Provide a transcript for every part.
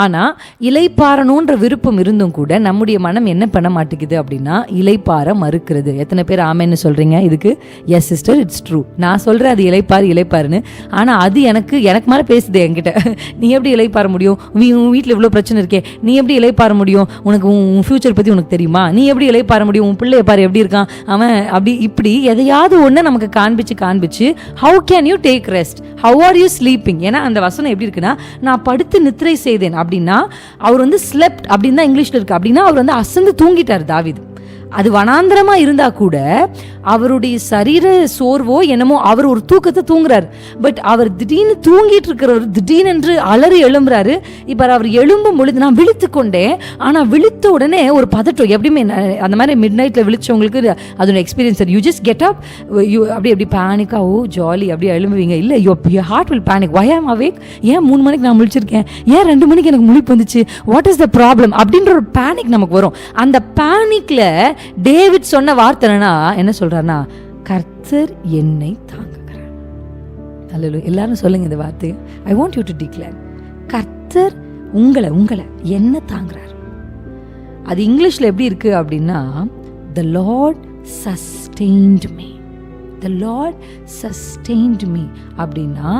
ஆனால் இலைப்பாறணுன்ற விருப்பம் இருந்தும் கூட நம்முடைய மனம் என்ன பண்ண மாட்டேங்குது அப்படின்னா இலைப்பாற மறுக்கிறது. எத்தனை பேர் ஆமேன்னு சொல்கிறீங்க இதுக்கு? Yes sister, it's true. நான் சொல்கிறேன் அது இலைப்பாருன்னு, ஆனால் அது எனக்கு மேலே பேசுது என்கிட்ட. நீ எப்படி இலைப்பாற முடியும்? உன் வீட்டில் இவ்வளோ பிரச்சனை இருக்கே, நீ எப்படி இலைப்பாற முடியும்? உனக்கு உன் ஃப்யூச்சர் பற்றி உனக்கு தெரியுமா? நீ எப்படி இலைப்பாற முடியும்? உன் பிள்ளைய பாரு எப்படி இருக்கான் அவன், அப்படி இப்படி எதையாவது ஒன்று நமக்கு காண்பிச்சு how can you take rest, how are you sleeping? ஏன்னா அந்த வசனம் எப்படி இருக்குன்னா, நான் படுத்து நித்திரை செய்தேன் அப்படின்னா அவர் வந்து ஸ்லெப்ட் அப்படின்னு தான் இங்கிலீஷ்ல இருக்கு. அப்படின்னா அவர் வந்து அசந்து தூங்கிட்டார் தாவீது. அது வனாந்திரமா இருந்தா கூட அவருடைய சரீர சோர்வோ என்னமோ அவர் ஒரு தூக்கத்தை தூங்குறாரு. பட் அவர் திடீர்னு தூங்கிட்டு இருக்கிறவர் திடீரென்று அலறி எழும்புறாரு. இப்ப அவர் எழும்பும் பொழுது நான் விழித்து கொண்டேன். ஆனா விழித்த உடனே ஒரு பதட்டம். எப்படியுமே அந்த மாதிரி மிட் நைட்ல விழிச்சவங்களுக்கு அதோட experience. You just get up, you அப்படி பேனிக்கா, ஓ ஜாலி அப்படி எழும்புவீங்க. இல்ல யுவர் ஹார்ட் வில் பேனிக். வை ஆம் அவேக்? ஏன் 3 மணிக்கு நான் முழிச்சிருக்கேன், ஏன் 2 மணிக்கு எனக்கு முழிப்பு வந்துச்சு, வாட் இஸ் த ப்ராப்ளம் அப்படின்ற ஒரு பேனிக் நமக்கு வரும். அந்த பேனிக்ல டேவிட் சொன்ன வார்த்தை என்ன சொல்றாருன்னா, கர்த்தர் என்னை தாங்குகிறார். அல்லேலூயா. எல்லாரும் சொல்லுங்க இந்த வார்த்தையை. I want you to declare, கர்த்தர் உங்களை என்ன தாங்குறார். அது இங்கிலீஷ்ல எப்படி இருக்கு அப்படின்னா, the Lord sustained me. The Lord sustained me அப்படின்னா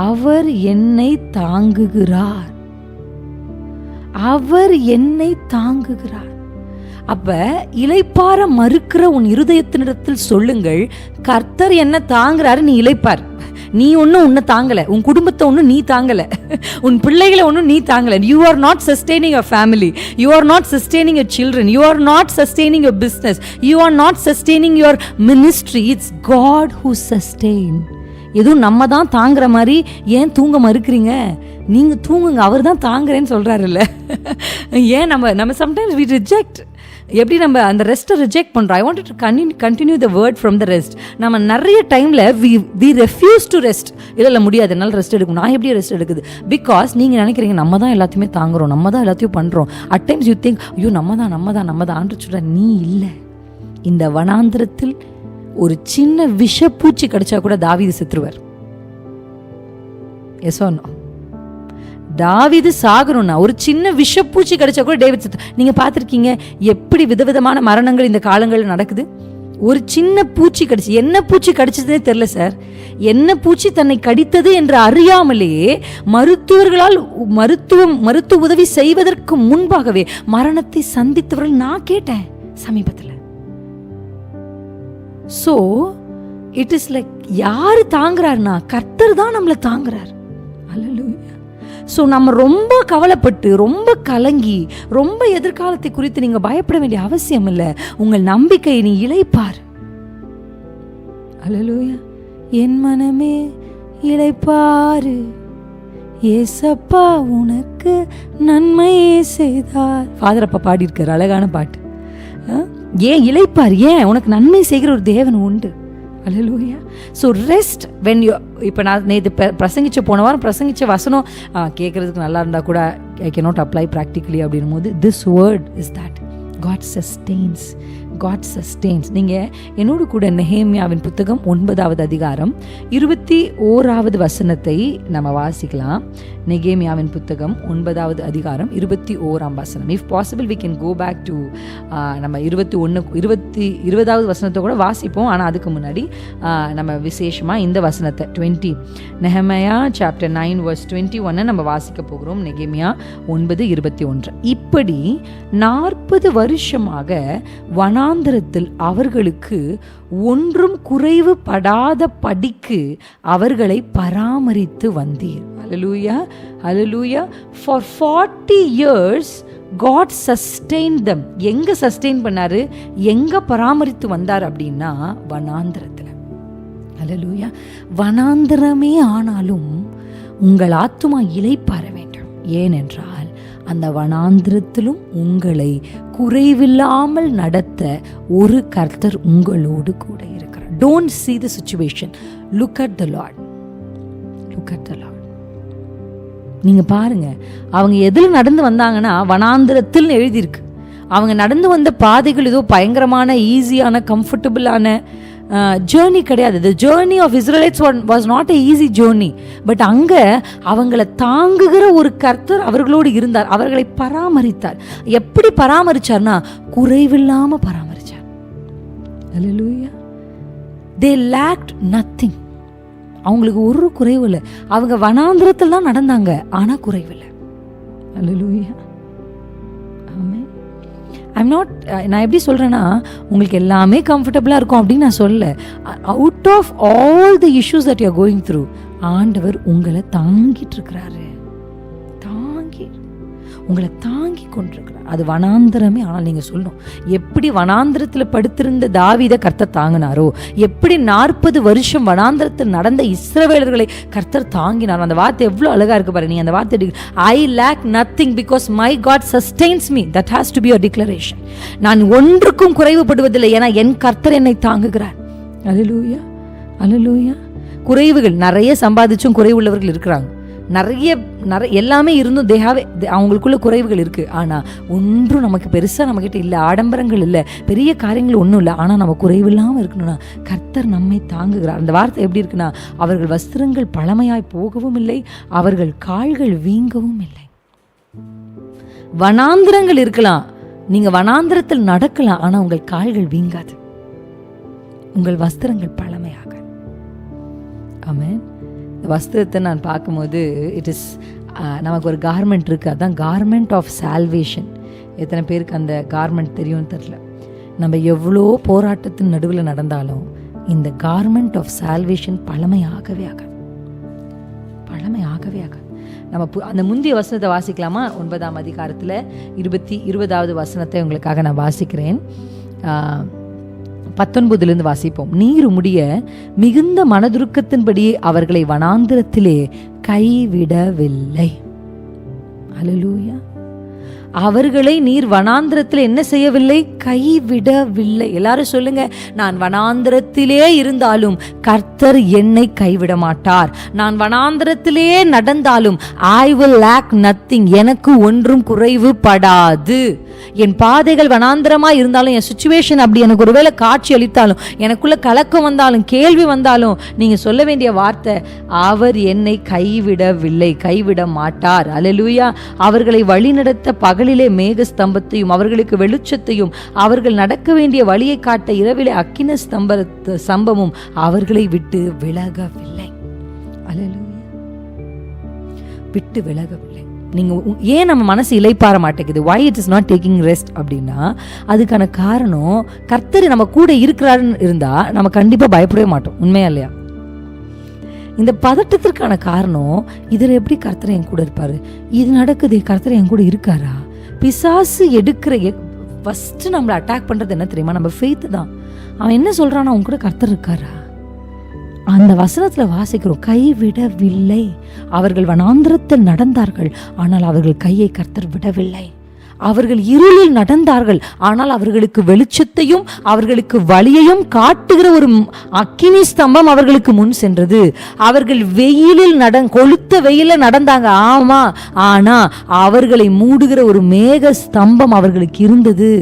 அவர் என்னை தாங்குகிறார், அவர் என்னை தாங்குகிறார். அப்ப இளைப்பாற மறுக்கிற உன் இருதயத்தினிடத்தில் சொல்லுங்கள், கர்த்தர் என்ன தாங்குறாரு, நீ இளைப்பார். நீ ஒன்னும் உன்னை தாங்கல, உன் குடும்பத்தை ஒன்னும் நீ தாங்கல, உன் பிள்ளைகளை ஒன்னும் நீ தாங்கல. You are not sustaining your family, you are not sustaining your children, you are not sustaining your business, you are not sustaining your ministry. It's God who sustain. எதுவும் நம்ம தான் தாங்குற மாதிரி ஏன் தூங்க மறுக்கிறீங்க? நீங்க தூங்குங்க, அவர் தான் தாங்குறேன்னு சொல்றாருல்ல. ஏன் நம்ம சம்டைம்ஸ் we reject. எப்படி நம்ம அந்த ரெஸ்ட்டை ரிஜெக்ட் பண்ணுறோம். I want to continue the word from the rest. நம்ம நிறைய டைமில் வி ரெஃப்யூஸ் டு ரெஸ்ட். இல்லை முடியாது, என்னால் ரெஸ்ட் எடுக்கணும். நான் எப்படி ரெஸ்ட் எடுக்குது? பிகாஸ் நீங்கள் நினைக்கிறீங்க நம்ம தான் எல்லாத்தையுமே தாங்குறோம், நம்ம தான் எல்லாத்தையும் பண்ணுறோம். அட் டைம்ஸ் யூ திங்க், ஐயோ நம்ம தான் சொல்கிற. நீ இல்லை. இந்த வனாந்திரத்தில் ஒரு சின்ன விஷப்பூச்சி கடிச்சா கூட தாவீது செத்துருவார். S R no? தாவீது சாகணும்னா ஒரு சின்ன விஷப்பூச்சி கடிச்சா கூட டேவிட் செத்து. நீங்க பார்த்துருக்கீங்க எப்படி விதவிதமான மரணங்கள் இந்த காலங்களில் நடக்குது. ஒரு சின்ன பூச்சி கடிச்சு, என்ன பூச்சி கடிச்சதுன்னே தெரியல சார். என்ன பூச்சி தன்னை கடித்தது என்று அறியாமலேயே மருத்துவர்களால் மருத்துவ உதவி செய்வதற்கு முன்பாகவே மரணத்தை சந்தித்தவர்கள் நான் கேட்டேன் சமீபத்தில். சோ இட் இஸ் லைக், யாரு தாங்குறாருன்னா கர்த்தர் தான் நம்மளை தாங்குறார். அல்லேலூயா. ஸோ நம்ம ரொம்ப கவலைப்பட்டு, ரொம்ப கலங்கி, ரொம்ப எதிர்காலத்தை குறித்து நீங்க பயப்பட வேண்டிய அவசியம் இல்லை. உங்கள் நம்பிக்கை நீ இளைப்பார். அல்லேலூயா. என் மனமே இளைப்பாரு, ஏசப்பா உனக்கு நன்மையே செய்தார். ஃபாதர் அப்பா பாடியிருக்கார், அழகான பாட்டு. ஏன் இளைப்பார்? ஏன் உனக்கு நன்மை செய்கிற ஒரு தேவன் உண்டு. Hallelujah. So rest when you. இப்போ நான் நேற்று போன வாரம் பிரசங்கிச்ச வசனம் கேட்குறதுக்கு நல்லா இருந்தால் கூட ஐ கேனாட் அப்ளை ப்ராக்டிக்கலி அப்படின்னும் போது this word is that God sustains. God sustains. நீங்கள் என்னோடு கூட நெகேமியாவின் புத்தகம் 9வது அதிகாரம் 21வது வசனத்தை நம்ம வாசிக்கலாம். நெகேமியாவின் புத்தகம் 9வது அதிகாரம் 21ஆம் வசனம். If possible we can go back to நம்ம 20வது வசனத்தை கூட வாசிப்போம். ஆனால் அதுக்கு முன்னாடி நம்ம விசேஷமாக இந்த வசனத்தை 20 நெகேமியா சாப்டர் 9 verse 21 நம்ம வாசிக்க போகிறோம். நெகேமியா 9:21. இப்படி 40 வருஷமாக வனாந்திரத்தில் அவர்களுக்கு ஒன்றும் குறைவுபடாத படிக்கு அவர்களை பராமரித்து வந்தீர். Hallelujah, hallelujah. For 40 years God sustained them. எங்க சஸ்டெயின் பண்ணாரு, எங்க பராமரித்து வந்தார் அப்படின்னா வனாந்திரத்தில். Hallelujah. வனாந்திரமே ஆனாலும் உங்கள் ஆத்துமா இளைப்பாற வேண்டும். ஏனென்றால் அந்த வனாந்திரத்திலும் உங்களை குறைவில்லாமல் நடத்த ஒரு கர்த்தர் உங்களோடு கூட இருக்கிறார். Don't see the situation. Look at the Lord. Look at the Lord. நீங்க பாருங்க, அவங்க எதில் நடந்து வந்தாங்கன்னா வனாந்திரத்தில் எழுதியிருக்கு. அவங்க நடந்து வந்த பாதைகள் ஏதோ பயங்கரமான ஈஸியான கம்ஃபர்டபுளான ஜேர்னி கிடையாது. The journey of Israelites was not a easy journey. But அங்கே அவங்களை தாங்குகிற ஒரு கர்த்தர் அவர்களோடு இருந்தார், அவர்களை பராமரித்தார். எப்படி பராமரிச்சார்னா குறைவில்லாமல் பராமரிச்சார். அல்லேலூயா. They lacked nothing. அவங்களுக்கு ஒரு குறைவு இல்லை. அவங்க வனாந்திரத்தில் தான் நடந்தாங்க, ஆனால் குறைவில்லை. அல்லேலூயா. ஆமென். நான் எப்படி சொல்கிறேன்னா, உங்களுக்கு எல்லாமே கம்ஃபர்டபுளாக இருக்கும் அப்படின்னு நான் சொல்லலை. Out of all the issues that you are going through, ஆண்டவர் உங்களை தாங்கிட்டு இருக்கிறாரு. உங்களை தாங்கி கொண்டிருக்கிறார். அது வனாந்திரமே. ஆனால் நீங்கள் சொல்லணும், எப்படி வனாந்திரத்தில் படுத்திருந்த தாவீதை கர்த்தர் தாங்கினாரோ, எப்படி 40 வருஷம் வனாந்திரத்தில் நடந்த இஸ்ரவேலர்களை கர்த்தர் தாங்கினாரோ. அந்த வார்த்தை எவ்வளோ அழகாக இருக்கு பாரு. நீங்கள் அந்த வார்த்தை, I lack nothing because my God sustains me. That has to be your declaration. நான் ஒன்றுக்கும் குறைவுபடுவதில்லை, ஏன்னா என் கர்த்தர் என்னை தாங்குகிறார். அல்லேலூயா, அல்லேலூயா. குறைவுகள் நிறைய சம்பாதிச்சும் குறைவுள்ளவர்கள் இருக்கிறாங்க. நிறைய எல்லாமே இருந்தும் அவங்களுக்குள்ள குறைவுகள் இருக்குது. ஆனால் ஒன்றும் நமக்கு பெருசாக நம்மக்கிட்ட இல்லை, ஆடம்பரங்கள் இல்லை, பெரிய காரியங்கள் ஒன்றும் இல்லை. ஆனால் நம்ம குறைவில்லாமல் இருக்கணும்னா கர்த்தர் நம்மை தாங்குகிறார். அந்த வார்த்தை எப்படி இருக்குன்னா, அவர்கள் வஸ்திரங்கள் பழமையாய் போகவும் இல்லை, அவர்கள் கால்கள் வீங்கவும் இல்லை. வனாந்திரங்கள் இருக்கலாம், நீங்கள் வனாந்திரத்தில் நடக்கலாம், ஆனால் உங்கள் கால்கள் வீங்காது, உங்கள் வஸ்திரங்கள் பழமையாக. ஆமென். வஸ்திரத்தை நான் பார்க்கும்போது இட் இஸ் நமக்கு ஒரு கார்மெண்ட் இருக்குது, அதுதான் கார்மெண்ட் ஆஃப் சால்வேஷன். எத்தனை பேருக்கு அந்த கார்மெண்ட் தெரியும்னு தெரியல. நம்ம எவ்வளோ போராட்டத்தின் நடுவில் நடந்தாலும் இந்த கார்மெண்ட் ஆஃப் சால்வேஷன் பழமையாகவே ஆகாது. நம்ம அந்த முந்தைய வசனத்தை வாசிக்கலாமா? 9ஆம் அதிகாரத்தில் 20வது வசனத்தை உங்களுக்காக நான் வாசிக்கிறேன். 19 வாசிப்போம். நீர் உம்முடைய மிகுந்த மனதுருக்கத்தின்படி அவர்களை வனாந்திரத்திலே கைவிடவில்லை. அல்லேலூயா. அவர்களை நீர் வனாந்திரத்தில் என்ன செய்யவில்லை? கைவிடவில்லை. எல்லாரும் சொல்லுங்க, நான் வனாந்திரத்திலே இருந்தாலும் கர்த்தர் என்னை கைவிட மாட்டார். நான் வனாந்திரத்திலே நடந்தாலும் ஐ வில் லேக் நத்திங். எனக்கு ஒன்றும் குறைவுபடாது. என் பாதைகள் வனாந்திரமாக இருந்தாலும், என் சிச்சுவேஷன் அப்படி எனக்கு ஒருவேளை காட்சி அளித்தாலும், எனக்குள்ள கலக்கம் வந்தாலும், கேள்வி வந்தாலும், நீங்கள் சொல்ல வேண்டிய வார்த்தை, அவர் என்னை கைவிடவில்லை, கைவிட மாட்டார். அல்லேலூயா. அவர்களை வழிநடத்த பகலிலே மேக ஸ்தம்பத்தையும் அவர்களுக்கு வெளிச்சத்தையும், அவர்கள் நடக்க வேண்டிய வழியை காட்ட இரவிலே அக்கின ஸ்தம்பமும் அவர்களை விட்டு விலகவில்லை. அல்லேலூயா. விட்டு விலகவில்லை. நீங்கள் ஏன் நம்ம மனசு இளைப்பாற மாட்டேங்குது? why it is not taking rest அப்படின்னா, அதுக்கான காரணம் கர்த்தர் நம்ம கூட இருக்கிறாருன்னு இருந்தால் நம்ம கண்டிப்பாக பயப்படவே மாட்டோம். உண்மையா இல்லையா? இந்த பதட்டத்திற்கான காரணம், இதில் எப்படி கர்த்தர் என் கூட இருப்பார், இது நடக்குது, கர்த்தர் என் கூட இருக்காரா? பிசாசு எடுக்கிற ஃபஸ்ட்டு நம்மளை அட்டாக் பண்ணுறது என்ன தெரியுமா? நம்ம ஃபெய்த்து தான். அவன் என்ன சொல்கிறான்னா, உன் கூட கர்த்தர் இருக்காரா? அந்த வசனத்தில் வாசிக்கிறோம், கைவிடவில்லை. அவர்கள் வனாந்திரத்தில் நடந்தார்கள், ஆனால் அவர்கள் கையை கர்த்தர் விடவில்லை. அவர்கள் இருளில் நடந்தார்கள், ஆனால் அவர்களுக்கு வெளிச்சத்தையும் அவர்களுக்கு வழியையும் காட்டுகிற ஒரு அக்கினி ஸ்தம்பம் அவர்களுக்கு முன் சென்றது. அவர்கள் வெயிலில் கொளுத்த வெயில நடந்தாங்க, ஆமா, ஆனா அவர்களை மூடுகிற ஒரு மேக ஸ்தம்பம் அவர்களுக்கு இருந்தது.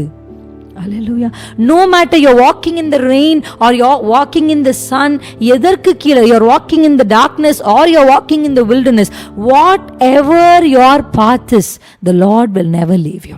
Hallelujah. No matter you're walking in the rain or you're walking in the sun, எதற்கு கீழே, you're walking in the darkness or you're walking in the wilderness, whatever your path is, the Lord will never leave you.